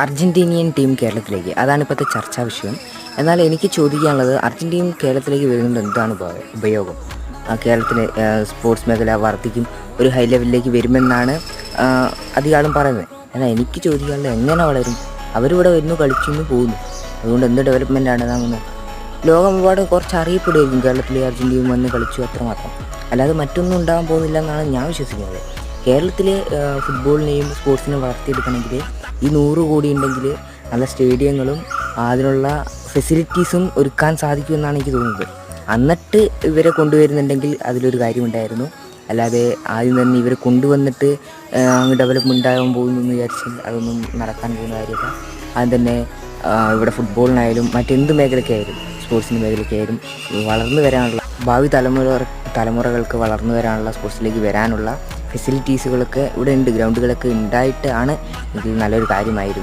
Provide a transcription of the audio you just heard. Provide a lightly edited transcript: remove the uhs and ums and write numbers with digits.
Argentinian team കേരളത്തിലേക്ക്, അതാണ് ഇപ്പോഴത്തെ ചർച്ചാ വിഷയം. എന്നാൽ എനിക്ക് ചോദിക്കാനുള്ളത്, അർജൻറ്റീന കേരളത്തിലേക്ക് വരുന്നത് എന്താണ് ഉപയോഗം? കേരളത്തിലെ സ്പോർട്സ് മേഖല വർദ്ധിക്കും, ഒരു ഹൈ ലെവലിലേക്ക് വരുമെന്നാണ് അധികാളും പറയുന്നത്. എന്നാൽ എനിക്ക് ചോദിക്കാനുള്ളത്, എങ്ങനെ വളരും? അവരിവിടെ വരുന്നു, കളിക്കുന്നു, പോകുന്നു. അതുകൊണ്ട് എന്ത് ഡെവലപ്മെൻറ്റാണ് ഇതാകുന്നത്? ലോകമെമ്പാടും കുറച്ച് അറിയപ്പെടുമായിരിക്കും കേരളത്തിലെ അർജൻറ്റീന വന്ന് കളിച്ചു അത്രമാത്രം, അല്ലാതെ മറ്റൊന്നും ഉണ്ടാകാൻ പോകുന്നില്ല എന്നാണ് ഞാൻ വിശ്വസിക്കുന്നത്. കേരളത്തിലെ ഫുട്ബോളിനെയും സ്പോർട്സിനെയും വളർത്തിയെടുക്കണമെങ്കിൽ ഈ 100 കോടി ഉണ്ടെങ്കിൽ നല്ല സ്റ്റേഡിയങ്ങളും അതിനുള്ള ഫെസിലിറ്റീസും ഒരുക്കാൻ സാധിക്കുമെന്നാണ് എനിക്ക് തോന്നുന്നത്. എന്നിട്ട് ഇവരെ കൊണ്ടുവരുന്നുണ്ടെങ്കിൽ അതിലൊരു കാര്യമുണ്ടായിരുന്നു. അല്ലാതെ ആദ്യം തന്നെ ഇവരെ കൊണ്ടുവന്നിട്ട് ഡെവലപ്മെൻ്റ് ആകാൻ പോകുന്നു വിചാരിച്ചാൽ അതൊന്നും നടക്കാൻ പോകുന്ന കാര്യമില്ല. ആദ്യം തന്നെ ഇവിടെ ഫുട്ബോളിനായാലും മറ്റെന്ത് മേഖലയ്ക്കായാലും, സ്പോർട്സിൻ്റെ മേഖലയ്ക്കായാലും വളർന്നു വരാനുള്ള ഭാവി തലമുറകൾക്ക് വളർന്നു വരാനുള്ള, സ്പോർട്സിലേക്ക് വരാനുള്ള ഫെസിലിറ്റീസുകളൊക്കെ ഇവിടെ ഉണ്ട്, ഗ്രൗണ്ടുകളൊക്കെ ഉണ്ടായിട്ടാണ് ഇത് നല്ലൊരു കാര്യമായിരുന്നു.